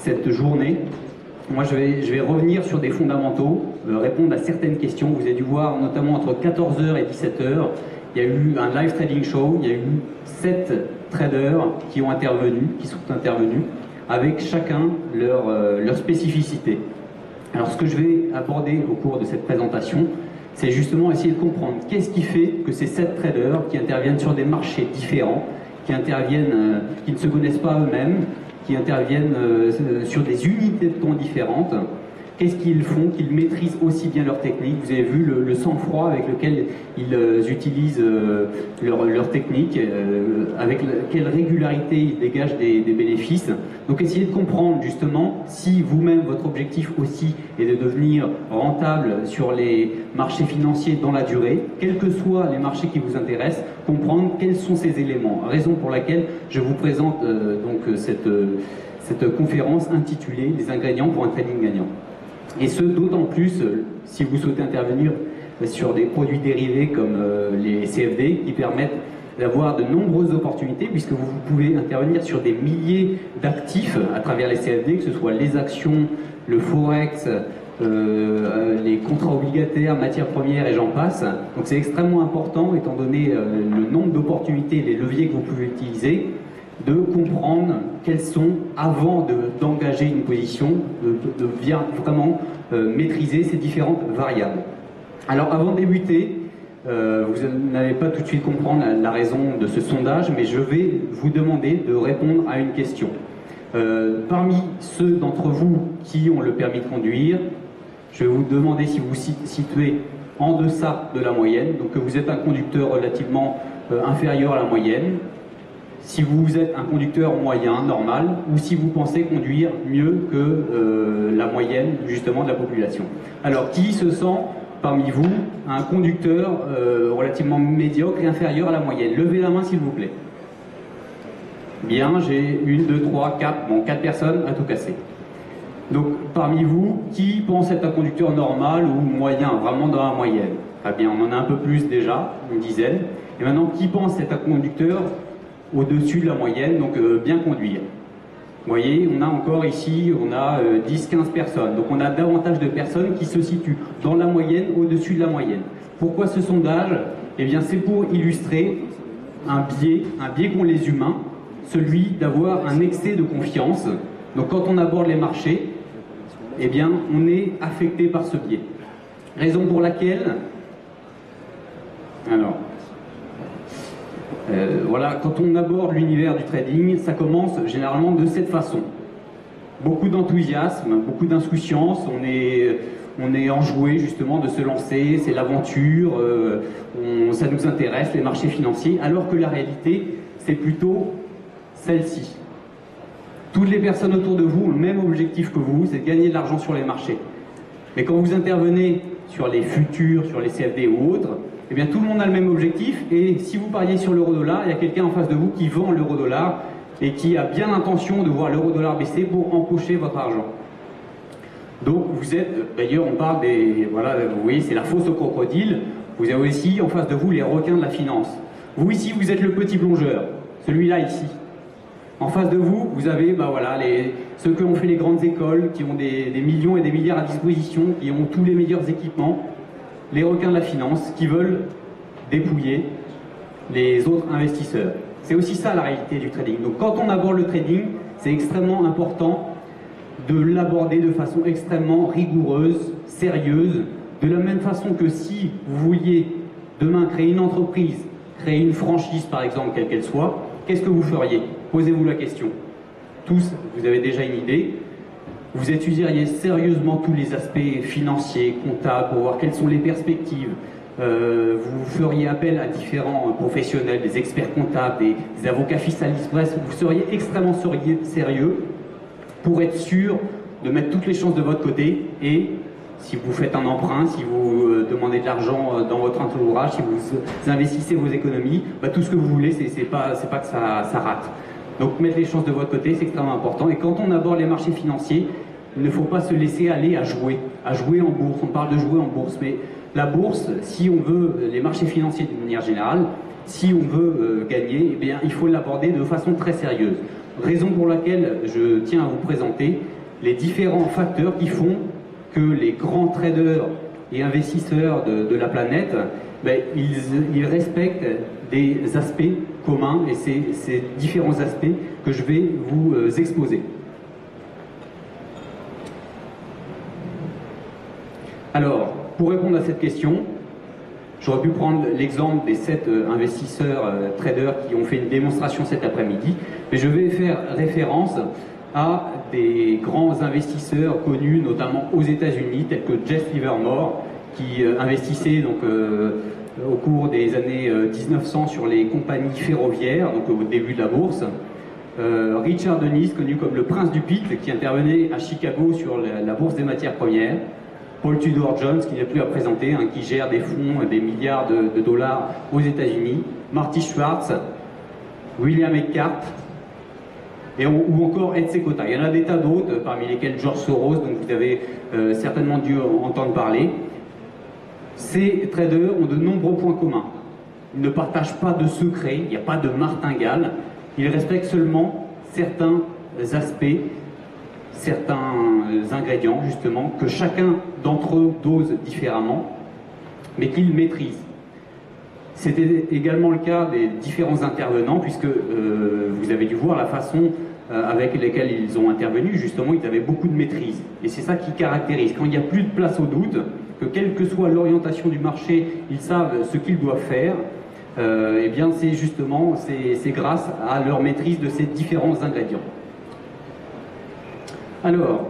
cette journée. Moi, je vais revenir sur des fondamentaux, répondre à certaines questions. Vous avez dû voir, notamment entre 14 h et 17 h, il y a eu un live trading show, il y a eu 7 traders qui sont intervenus, avec chacun leur spécificité. Alors, ce que je vais aborder au cours de cette présentation, c'est justement essayer de comprendre qu'est-ce qui fait que ces 7 traders qui interviennent sur des marchés différents, qui ne se connaissent pas eux-mêmes, qui interviennent sur des unités de temps différentes, qu'est-ce qu'ils font, qu'ils maîtrisent aussi bien leur technique. Vous avez vu le sang-froid avec lequel ils utilisent leur technique, avec quelle régularité ils dégagent des bénéfices. Donc essayez de comprendre justement si vous-même, votre objectif aussi est de devenir rentable sur les marchés financiers dans la durée, quels que soient les marchés qui vous intéressent, comprendre quels sont ces éléments. Raison pour laquelle je vous présente donc cette conférence intitulée « Les ingrédients pour un trading gagnant ». Et ce, d'autant plus si vous souhaitez intervenir sur des produits dérivés comme les CFD qui permettent d'avoir de nombreuses opportunités puisque vous pouvez intervenir sur des milliers d'actifs à travers les CFD, que ce soit les actions, le forex, les contrats obligataires, matières premières et j'en passe. Donc c'est extrêmement important, étant donné le nombre d'opportunités, les leviers que vous pouvez utiliser, de comprendre quels sont, avant d'engager une position, de bien vraiment maîtriser ces différentes variables. Alors avant de débuter, vous n'allez pas tout de suite comprendre la raison de ce sondage, mais je vais vous demander de répondre à une question. Parmi ceux d'entre vous qui ont le permis de conduire, je vais vous demander si vous vous situez en deçà de la moyenne, donc que vous êtes un conducteur relativement inférieur à la moyenne, si vous êtes un conducteur moyen, normal, ou si vous pensez conduire mieux que la moyenne justement de la population. Alors, qui se sent parmi vous un conducteur relativement médiocre et inférieur à la moyenne? Levez la main s'il vous plaît. Bien, j'ai 1, 2, 3, 4, bon, 4 personnes à tout casser. Donc, parmi vous, qui pense être un conducteur normal ou moyen, vraiment dans la moyenne? Très bien, on en a un peu plus déjà, une dizaine. Et maintenant, qui pense être un conducteur au-dessus de la moyenne, donc bien conduire? Vous voyez, on a encore ici, on a 10-15 personnes. Donc on a davantage de personnes qui se situent dans la moyenne, au-dessus de la moyenne. Pourquoi ce sondage? Eh bien, c'est pour illustrer un biais qu'ont les humains, celui d'avoir un excès de confiance. Donc quand on aborde les marchés, eh bien, on est affecté par ce biais. Raison pour laquelle, alors, voilà, quand on aborde l'univers du trading, ça commence généralement de cette façon. Beaucoup d'enthousiasme, beaucoup d'insouciance, on est enjoué justement de se lancer, c'est l'aventure, ça nous intéresse, les marchés financiers, alors que la réalité, c'est plutôt celle-ci. Toutes les personnes autour de vous ont le même objectif que vous, c'est de gagner de l'argent sur les marchés. Mais quand vous intervenez sur les futurs, sur les CFD ou autres, eh bien tout le monde a le même objectif, et si vous pariez sur l'euro-dollar, il y a quelqu'un en face de vous qui vend l'euro-dollar et qui a bien l'intention de voir l'euro-dollar baisser pour empocher votre argent. Donc vous êtes, d'ailleurs on parle des, voilà, vous voyez, c'est la fosse au crocodile. Vous avez aussi en face de vous les requins de la finance. Vous ici, vous êtes le petit plongeur, celui-là ici. En face de vous, vous avez voilà, ceux qui ont fait les grandes écoles, qui ont des millions et des milliards à disposition, qui ont tous les meilleurs équipements, les requins de la finance, qui veulent dépouiller les autres investisseurs. C'est aussi ça la réalité du trading. Donc quand on aborde le trading, c'est extrêmement important de l'aborder de façon extrêmement rigoureuse, sérieuse, de la même façon que si vous vouliez demain créer une entreprise, créer une franchise par exemple, quelle qu'elle soit, qu'est-ce que vous feriez? Posez-vous la question. Tous, vous avez déjà une idée. Vous étudieriez sérieusement tous les aspects financiers, comptables, pour voir quelles sont les perspectives. Vous feriez appel à différents professionnels, des experts comptables, des avocats fiscalistes. Bref, vous seriez extrêmement sérieux pour être sûr de mettre toutes les chances de votre côté. Et si vous faites un emprunt, si vous demandez de l'argent dans votre entourage, si vous investissez vos économies, tout ce que vous voulez, c'est pas que ça rate. Donc mettre les chances de votre côté, c'est extrêmement important. Et quand on aborde les marchés financiers, il ne faut pas se laisser aller à jouer en bourse. On parle de jouer en bourse, mais la bourse, si on veut, les marchés financiers de manière générale, si on veut gagner, eh bien, il faut l'aborder de façon très sérieuse. Raison pour laquelle je tiens à vous présenter les différents facteurs qui font que les grands traders et investisseurs de la planète, ben, ils respectent des aspects communs, et c'est ces différents aspects que je vais vous exposer. Alors, pour répondre à cette question, j'aurais pu prendre l'exemple des 7 investisseurs traders qui ont fait une démonstration cet après-midi, mais je vais faire référence à des grands investisseurs connus, notamment aux États-Unis, tels que Jeff Livermore, qui investissait donc, au cours des années 1900 sur les compagnies ferroviaires, donc au début de la bourse. Richard Dennis, connu comme le prince du pit, qui intervenait à Chicago sur la bourse des matières premières. Paul Tudor Jones, qui n'est plus à présenter, hein, qui gère des fonds, des milliards de dollars aux États-Unis. Marty Schwartz, William Eckhardt, ou encore Ed Seykota. Il y en a des tas d'autres, parmi lesquels George Soros, dont vous avez certainement dû entendre parler. Ces traders ont de nombreux points communs. Ils ne partagent pas de secrets, il n'y a pas de martingale. Ils respectent seulement certains aspects, certains ingrédients, justement, que chacun d'entre eux dose différemment, mais qu'ils maîtrisent. C'était également le cas des différents intervenants, puisque vous avez dû voir la façon avec laquelle ils ont intervenu. Justement, ils avaient beaucoup de maîtrise. Et c'est ça qui caractérise. Quand il n'y a plus de place au doute, que quelle que soit l'orientation du marché, ils savent ce qu'ils doivent faire, eh bien c'est justement, c'est grâce à leur maîtrise de ces différents ingrédients. Alors,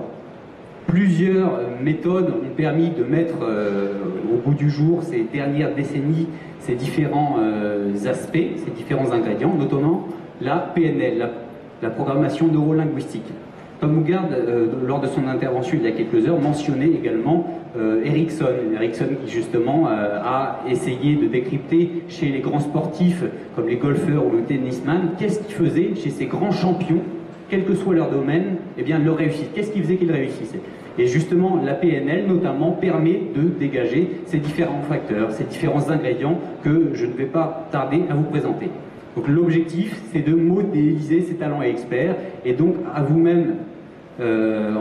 plusieurs méthodes ont permis de mettre au bout du jour ces dernières décennies ces différents aspects, ces différents ingrédients, notamment la PNL, la programmation neurolinguistique. Tom Hoogard, lors de son intervention il y a quelques heures, mentionnait également Ericsson qui justement a essayé de décrypter chez les grands sportifs comme les golfeurs ou le tennisman, qu'est-ce qu'ils faisaient chez ces grands champions, quel que soit leur domaine, eh bien leur réussite. Qu'est-ce qui faisait qu'ils réussissaient? Et justement, la PNL notamment permet de dégager ces différents facteurs, ces différents ingrédients que je ne vais pas tarder à vous présenter. Donc l'objectif, c'est de modéliser ces talents et experts, et donc à vous-même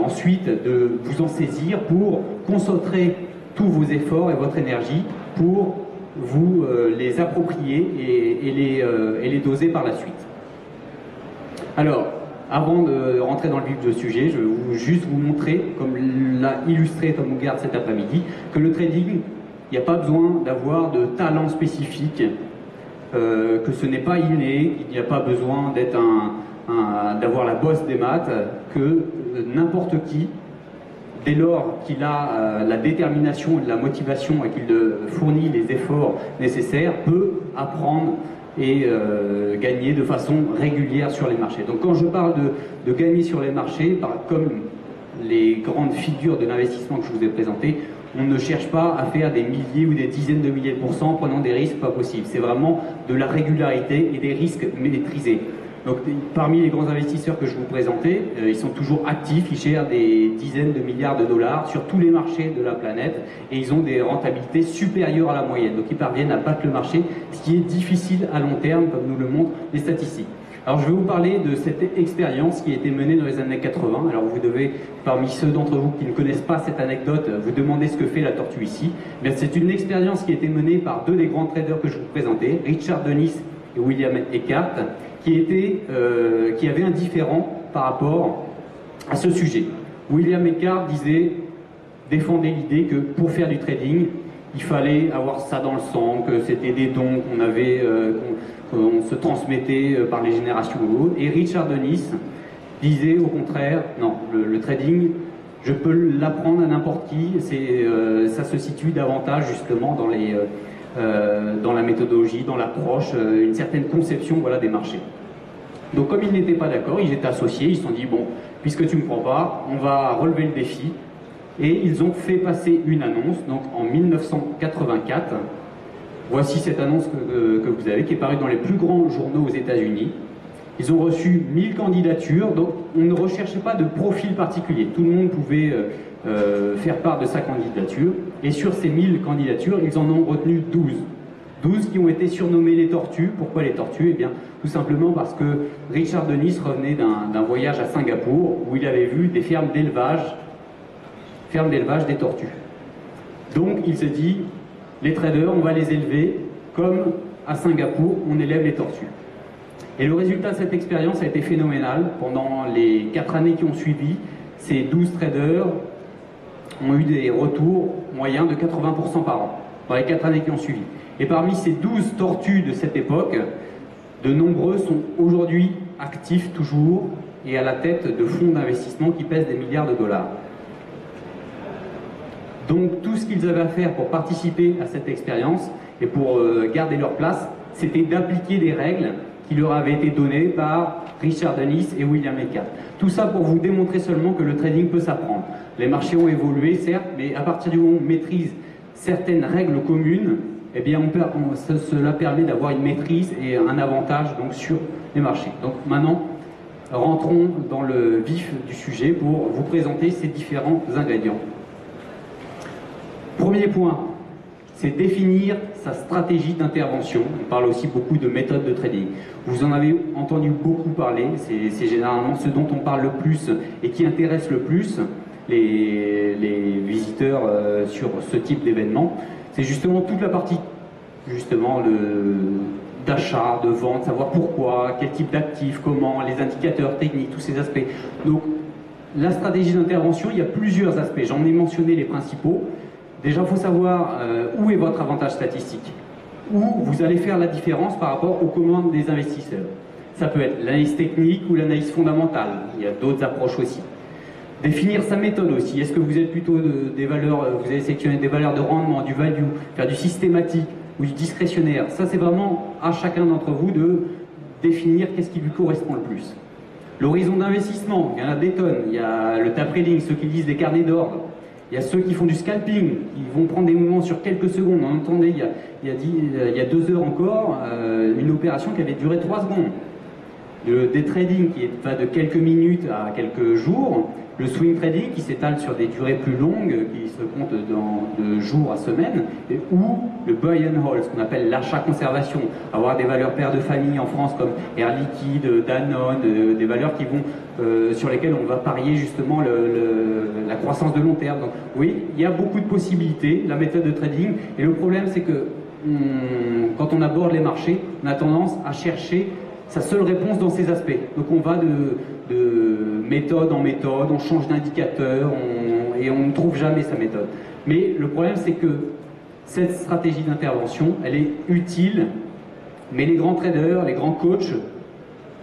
ensuite de vous en saisir pour concentrer tous vos efforts et votre énergie pour vous les approprier et les doser par la suite. Alors, avant de rentrer dans le vif du sujet, je vais juste vous montrer, comme l'a illustré Tom Hoogard cet après-midi, que le trading, il n'y a pas besoin d'avoir de talent spécifique, que ce n'est pas inné, qu'il n'y a pas besoin d'être d'avoir la bosse des maths, que n'importe qui, dès lors qu'il a la détermination et la motivation et qu'il fournit les efforts nécessaires, peut apprendre et gagner de façon régulière sur les marchés. Donc quand je parle de gagner sur les marchés, comme les grandes figures de l'investissement que je vous ai présentées, on ne cherche pas à faire des milliers ou des dizaines de milliers de pourcents en prenant des risques, pas possible. C'est vraiment de la régularité et des risques maîtrisés. Donc parmi les grands investisseurs que je vous présentais, ils sont toujours actifs, ils gèrent des dizaines de milliards de dollars sur tous les marchés de la planète et ils ont des rentabilités supérieures à la moyenne. Donc ils parviennent à battre le marché, ce qui est difficile à long terme, comme nous le montrent les statistiques. Alors je vais vous parler de cette expérience qui a été menée dans les années 80. Alors vous devez, parmi ceux d'entre vous qui ne connaissent pas cette anecdote, vous demander ce que fait la tortue ici. C'est une expérience qui a été menée par deux des grands traders que je vous présentais, Richard Dennis et William Eckhardt, qui avaient un différend par rapport à ce sujet. William Eckhardt défendait l'idée que pour faire du trading, il fallait avoir ça dans le sang, que c'était des dons qu'on se transmettait par les générations ou autres. Et Richard Dennis disait au contraire, non, le trading, je peux l'apprendre à n'importe qui, ça se situe davantage justement dans la méthodologie, dans l'approche, une certaine conception voilà, des marchés. Donc comme ils n'étaient pas d'accord, ils étaient associés, ils se sont dit, bon, puisque tu ne me crois pas, on va relever le défi. Et ils ont fait passer une annonce, donc en 1984. Voici cette annonce que vous avez, qui est parue dans les plus grands journaux aux États-Unis. Ils ont reçu 1000 candidatures, donc on ne recherchait pas de profil particulier. Tout le monde pouvait faire part de sa candidature. Et sur ces 1000 candidatures, ils en ont retenu 12. 12 qui ont été surnommés les tortues. Pourquoi les tortues? Eh bien, tout simplement parce que Richard Dennis revenait d'un voyage à Singapour où il avait vu des fermes d'élevage des tortues. Donc, il se dit, les traders, on va les élever comme à Singapour, on élève les tortues. Et le résultat de cette expérience a été phénoménal. Pendant les 4 années qui ont suivi, ces 12 traders ont eu des retours moyens de 80% par an, dans les 4 années qui ont suivi. Et parmi ces 12 tortues de cette époque, de nombreux sont aujourd'hui actifs toujours et à la tête de fonds d'investissement qui pèsent des milliards de dollars. Donc tout ce qu'ils avaient à faire pour participer à cette expérience et pour garder leur place, c'était d'appliquer des règles qui leur avaient été données par Richard Dennis et William Metcalf. Tout ça pour vous démontrer seulement que le trading peut s'apprendre. Les marchés ont évolué, certes, mais à partir du moment où on maîtrise certaines règles communes, eh bien cela permet d'avoir une maîtrise et un avantage donc, sur les marchés. Donc maintenant, rentrons dans le vif du sujet pour vous présenter ces différents ingrédients. Premier point, c'est définir sa stratégie d'intervention. On parle aussi beaucoup de méthode de trading. Vous en avez entendu beaucoup parler, c'est généralement ce dont on parle le plus et qui intéresse le plus les visiteurs sur ce type d'événement. C'est justement toute la partie d'achat, de vente, savoir pourquoi, quel type d'actifs, comment, les indicateurs techniques, tous ces aspects. Donc la stratégie d'intervention, il y a plusieurs aspects. J'en ai mentionné les principaux. Déjà, il faut savoir où est votre avantage statistique, où vous allez faire la différence par rapport aux commandes des investisseurs. Ça peut être l'analyse technique ou l'analyse fondamentale. Il y a d'autres approches aussi. Définir sa méthode aussi. Est-ce que vous êtes plutôt des valeurs, vous allez sélectionner des valeurs de rendement, du value, faire du systématique ou du discrétionnaire. Ça, c'est vraiment à chacun d'entre vous de définir qu'est-ce qui lui correspond le plus. L'horizon d'investissement, il y en a des tonnes. Il y a le tape reading, ceux qui lisent des carnets d'ordre. Il y a ceux qui font du scalping, qui vont prendre des mouvements sur quelques secondes. On entendait il y a 2 heures encore une opération qui avait duré 3 secondes. Le day trading qui va de quelques minutes à quelques jours. Le swing trading qui s'étale sur des durées plus longues, qui se compte de jours à semaines. Ou le buy and hold, ce qu'on appelle l'achat-conservation. Avoir des valeurs paires de famille en France comme Air Liquide, Danone, des valeurs qui vont, sur lesquelles on va parier justement la croissance de long terme. Donc oui, il y a beaucoup de possibilités, la méthode de trading. Et le problème, c'est que quand on aborde les marchés, on a tendance à chercher sa seule réponse dans ces aspects. Donc on va de méthode en méthode, on change d'indicateur et on ne trouve jamais sa méthode. Mais le problème, c'est que cette stratégie d'intervention, elle est utile, mais les grands traders, les grands coachs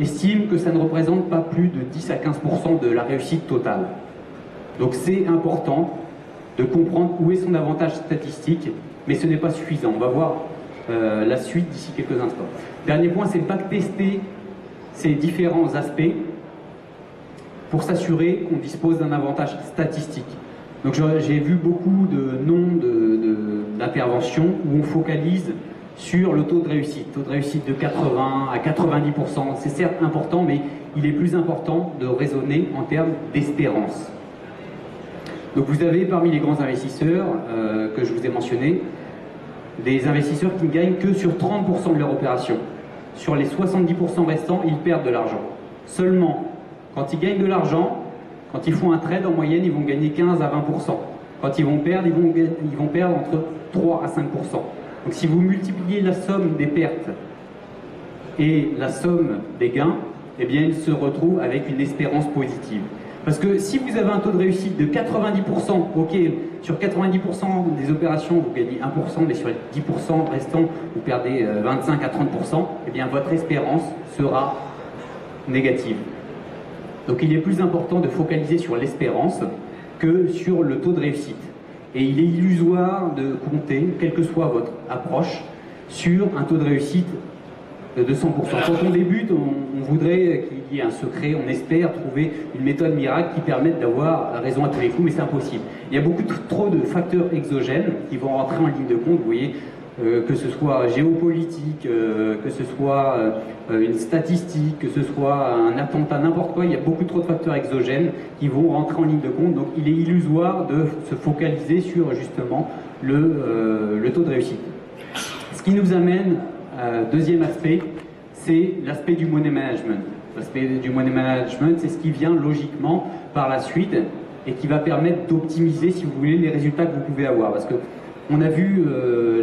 estiment que ça ne représente pas plus de 10 à 15% de la réussite totale. Donc c'est important de comprendre où est son avantage statistique, mais ce n'est pas suffisant. On va voir la suite d'ici quelques instants. Dernier point, c'est backtester ces différents aspects pour s'assurer qu'on dispose d'un avantage statistique. Donc j'ai vu beaucoup de noms d'interventions où on focalise sur le taux de réussite de 80 à 90%. C'est certes important, mais il est plus important de raisonner en termes d'espérance. Donc vous avez parmi les grands investisseurs que je vous ai mentionnés, des investisseurs qui ne gagnent que sur 30% de leur opération. Sur les 70% restants, ils perdent de l'argent. Seulement, quand ils gagnent de l'argent, quand ils font un trade, en moyenne, ils vont gagner 15 à 20%. Quand ils vont perdre, ils vont perdre entre 3 à 5%. Donc si vous multipliez la somme des pertes et la somme des gains, eh bien, ils se retrouvent avec une espérance positive. Parce que si vous avez un taux de réussite de 90%, ok, sur 90% des opérations, vous gagnez 1%, mais sur les 10% restants, vous perdez 25 à 30%, eh bien votre espérance sera négative. Donc il est plus important de focaliser sur l'espérance que sur le taux de réussite. Et il est illusoire de compter, quelle que soit votre approche, sur un taux de réussite de 100%. Quand on débute, on voudrait qu'il y ait un secret, on espère trouver une méthode miracle qui permette d'avoir raison à tous les coups, mais c'est impossible. Il y a beaucoup trop de facteurs exogènes qui vont rentrer en ligne de compte, vous voyez, que ce soit géopolitique, que ce soit une statistique, que ce soit un attentat, n'importe quoi, il y a beaucoup trop de facteurs exogènes qui vont rentrer en ligne de compte, donc il est illusoire de se focaliser sur justement le taux de réussite. Ce qui nous amène deuxième aspect, c'est l'aspect du money management. L'aspect du money management, c'est ce qui vient logiquement par la suite et qui va permettre d'optimiser, si vous voulez, les résultats que vous pouvez avoir. Parce que on a vu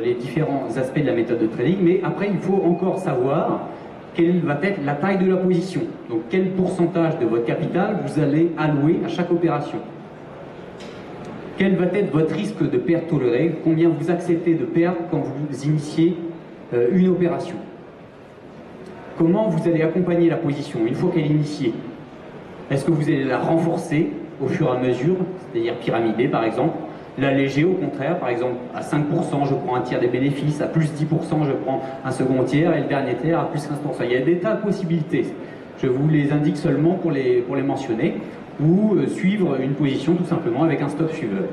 les différents aspects de la méthode de trading, mais après, il faut encore savoir quelle va être la taille de la position. Donc, quel pourcentage de votre capital vous allez allouer à chaque opération. Quel va être votre risque de perte toléré, combien vous acceptez de perdre quand vous initiez une opération. Comment vous allez accompagner la position une fois qu'elle est initiée? Est-ce que vous allez la renforcer au fur et à mesure, c'est-à-dire pyramider par exemple, l'alléger au contraire, par exemple à 5% je prends un tiers des bénéfices, à plus 10% je prends un second tiers et le dernier tiers à plus 15%. Il y a des tas de possibilités, je vous les indique seulement pour les mentionner, ou suivre une position tout simplement avec un stop suiveur.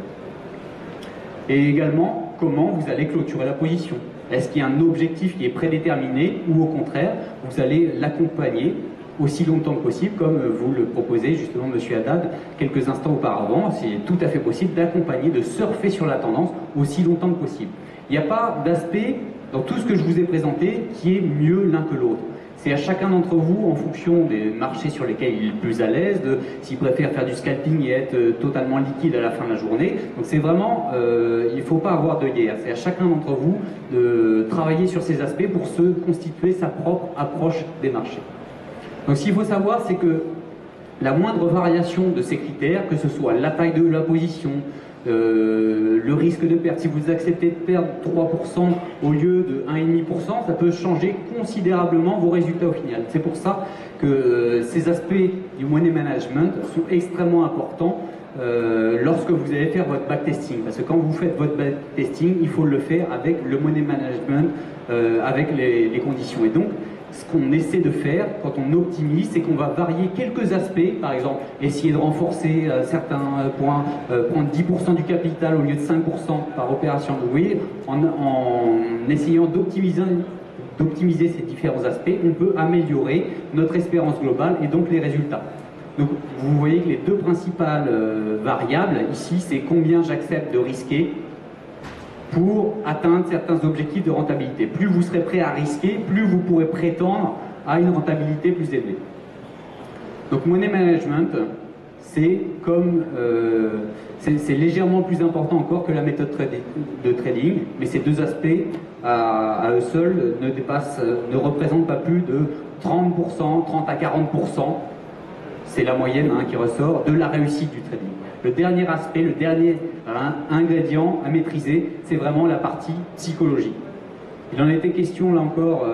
Et également, comment vous allez clôturer la position. Est-ce qu'il y a un objectif qui est prédéterminé ou au contraire, vous allez l'accompagner aussi longtemps que possible, comme vous le proposez justement Monsieur Haddad quelques instants auparavant. C'est tout à fait possible d'accompagner, de surfer sur la tendance aussi longtemps que possible. Il n'y a pas d'aspect dans tout ce que je vous ai présenté qui est mieux l'un que l'autre. C'est à chacun d'entre vous, en fonction des marchés sur lesquels il est le plus à l'aise, s'il préfère faire du scalping et être totalement liquide à la fin de la journée. Donc c'est vraiment, il ne faut pas avoir de guerre. C'est à chacun d'entre vous de travailler sur ces aspects pour se constituer sa propre approche des marchés. Donc ce qu'il faut savoir, c'est que la moindre variation de ces critères, que ce soit la taille de la position, le risque de perte, si vous acceptez de perdre 3% au lieu de 1,5%, ça peut changer considérablement vos résultats au final. C'est pour ça que ces aspects du money management sont extrêmement importants lorsque vous allez faire votre backtesting. Parce que quand vous faites votre backtesting, il faut le faire avec le money management, avec les conditions. Et donc, ce qu'on essaie de faire quand on optimise, c'est qu'on va varier quelques aspects, par exemple, essayer de renforcer certains points, prendre 10% du capital au lieu de 5% par opération. Vous voyez, en essayant d'optimiser ces différents aspects, on peut améliorer notre espérance globale et donc les résultats. Donc, vous voyez que les deux principales variables ici, c'est combien j'accepte de risquer pour atteindre certains objectifs de rentabilité. Plus vous serez prêt à risquer, plus vous pourrez prétendre à une rentabilité plus élevée. Donc money management, c'est comme c'est légèrement plus important encore que la méthode de trading, mais ces deux aspects à eux seuls ne représentent pas plus de 30%, 30 à 40%, c'est la moyenne qui ressort de la réussite du trading. Le dernier aspect, le dernier ingrédient à maîtriser, c'est vraiment la partie psychologique. Il en était question là encore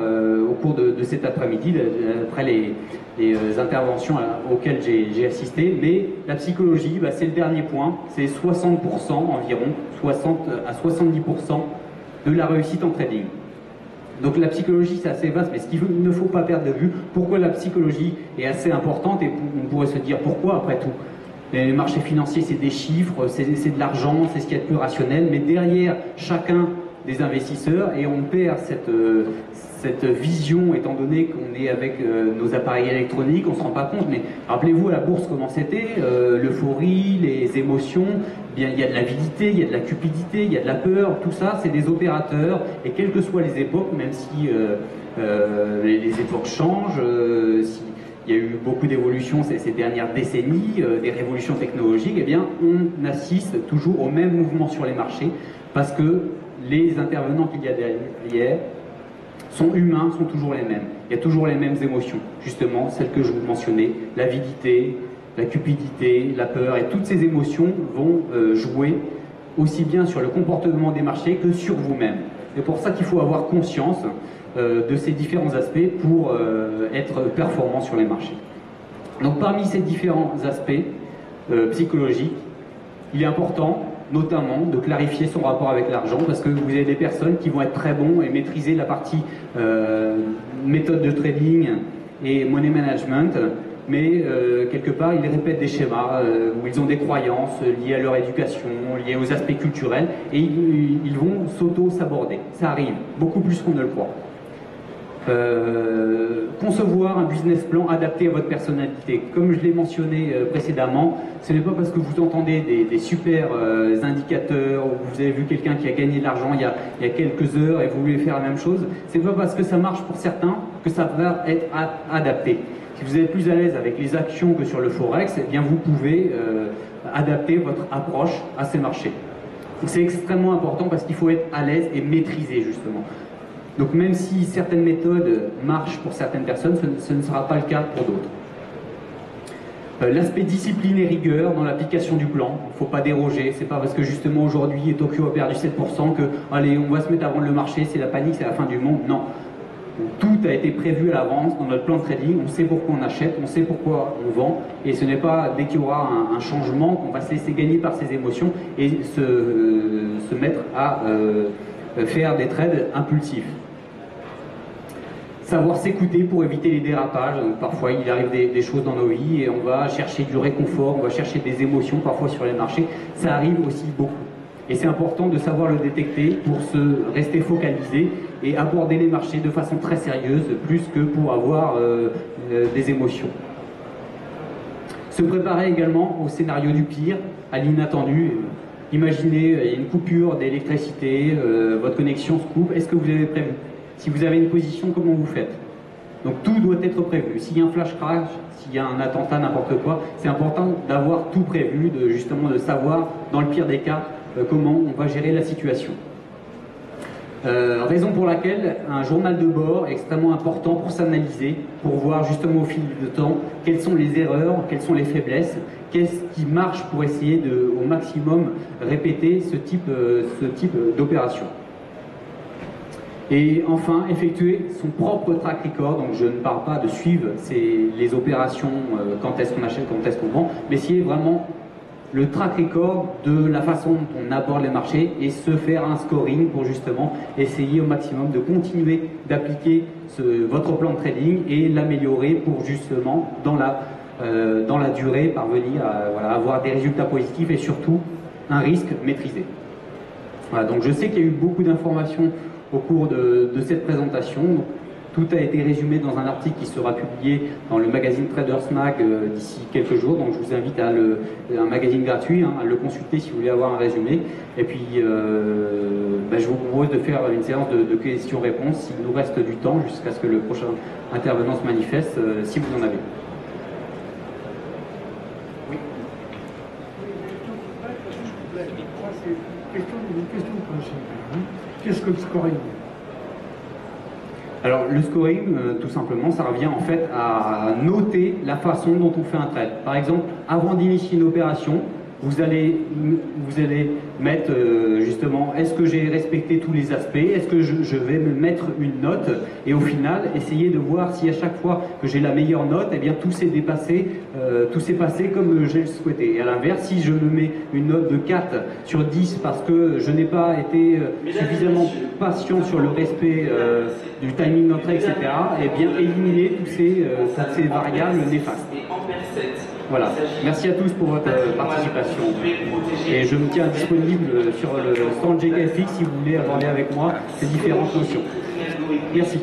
au cours de cet après-midi, après les interventions auxquelles j'ai assisté, mais la psychologie, c'est le dernier point, c'est 60% environ, 60 à 70% de la réussite en trading. Donc la psychologie, c'est assez vaste, mais ce qu'il ne faut pas perdre de vue, pourquoi la psychologie est assez importante, et on pourrait se dire pourquoi après tout. Les marchés financiers, c'est des chiffres, c'est de l'argent, c'est ce qu'il y a de plus rationnel, mais derrière chacun des investisseurs, et on perd cette vision, étant donné qu'on est avec nos appareils électroniques, on ne se rend pas compte, mais rappelez-vous à la bourse comment c'était, l'euphorie, les émotions, bien, il y a de l'avidité, il y a de la cupidité, il y a de la peur, tout ça, c'est des opérateurs, et quelles que soient les époques, même si les époques changent, il y a eu beaucoup d'évolutions ces dernières décennies, des révolutions technologiques, eh bien, on assiste toujours au même mouvement sur les marchés parce que les intervenants qu'il y a derrière sont humains, sont toujours les mêmes. Il y a toujours les mêmes émotions, justement, celles que je vous mentionnais, l'avidité, la cupidité, la peur, et toutes ces émotions vont jouer aussi bien sur le comportement des marchés que sur vous-même. C'est pour ça qu'il faut avoir conscience de ces différents aspects pour être performant sur les marchés. Donc parmi ces différents aspects psychologiques, il est important notamment de clarifier son rapport avec l'argent, parce que vous avez des personnes qui vont être très bons et maîtriser la partie méthode de trading et money management, mais quelque part ils répètent des schémas où ils ont des croyances liées à leur éducation, liées aux aspects culturels, et ils vont s'auto-saborder. Ça arrive, beaucoup plus qu'on ne le croit. Concevoir un business plan adapté à votre personnalité. Comme je l'ai mentionné précédemment, ce n'est pas parce que vous entendez des super indicateurs ou vous avez vu quelqu'un qui a gagné de l'argent il y a quelques heures et vous voulez faire la même chose, c'est pas parce que ça marche pour certains que ça va être adapté. Si vous êtes plus à l'aise avec les actions que sur le Forex, eh bien vous pouvez adapter votre approche à ces marchés. C'est extrêmement important parce qu'il faut être à l'aise et maîtriser justement. Donc même si certaines méthodes marchent pour certaines personnes, ce ne sera pas le cas pour d'autres. L'aspect discipline et rigueur dans l'application du plan, il ne faut pas déroger, c'est pas parce que justement aujourd'hui Tokyo a perdu 7% que allez on va se mettre à vendre le marché, c'est la panique, c'est la fin du monde, non. Tout a été prévu à l'avance dans notre plan de trading, on sait pourquoi on achète, on sait pourquoi on vend, et ce n'est pas dès qu'il y aura un changement qu'on va se laisser gagner par ses émotions et se mettre à faire des trades impulsifs. Savoir s'écouter pour éviter les dérapages. Donc, parfois, il arrive des choses dans nos vies et on va chercher du réconfort, on va chercher des émotions parfois sur les marchés. Ça arrive aussi beaucoup. Et c'est important de savoir le détecter pour se rester focalisé et aborder les marchés de façon très sérieuse, plus que pour avoir des émotions. Se préparer également au scénario du pire, à l'inattendu. Imaginez, il y a une coupure d'électricité, votre connexion se coupe, est-ce que vous avez prévu ? Si vous avez une position, comment vous faites? Donc tout doit être prévu. S'il y a un flash crash, s'il y a un attentat, n'importe quoi, c'est important d'avoir tout prévu, justement de savoir, dans le pire des cas, comment on va gérer la situation. Raison pour laquelle un journal de bord est extrêmement important pour s'analyser, pour voir justement au fil du temps quelles sont les erreurs, quelles sont les faiblesses, qu'est-ce qui marche pour essayer de, au maximum, répéter ce type d'opération. Et enfin, effectuer son propre track record, donc je ne parle pas de suivre les opérations, quand est-ce qu'on achète, quand est-ce qu'on vend, mais essayer vraiment le track record de la façon dont on aborde les marchés et se faire un scoring pour justement essayer au maximum de continuer d'appliquer votre plan de trading et l'améliorer pour justement, dans la durée, parvenir à voilà, avoir des résultats positifs et surtout un risque maîtrisé. Voilà, donc je sais qu'il y a eu beaucoup d'informations au cours de cette présentation. Donc, tout a été résumé dans un article qui sera publié dans le magazine Traders Mag d'ici quelques jours. Donc je vous invite à un magazine gratuit, à le consulter si vous voulez avoir un résumé. Et puis je vous propose de faire une séance de questions-réponses s'il nous reste du temps jusqu'à ce que le prochain intervenant se manifeste, si vous en avez. Oui. Une question principale. Qu'est-ce que le scoring? Alors le scoring, tout simplement, ça revient en fait à noter la façon dont on fait un trade. Par exemple, avant d'initier une opération, vous allez mettre justement, est-ce que j'ai respecté tous les aspects, est-ce que je vais me mettre une note, et au final, essayer de voir si à chaque fois que j'ai la meilleure note, eh bien tout s'est passé comme j'ai souhaité. Et à l'inverse, si je me mets une note de 4 sur 10 parce que je n'ai pas été suffisamment patient sur le respect du timing d'entrée, etc., eh bien éliminer toutes ces variables néfastes. Voilà, merci à tous pour votre participation. Et je me tiens disponible sur le stand GKFX si vous voulez aborder avec moi ces différentes notions. Merci.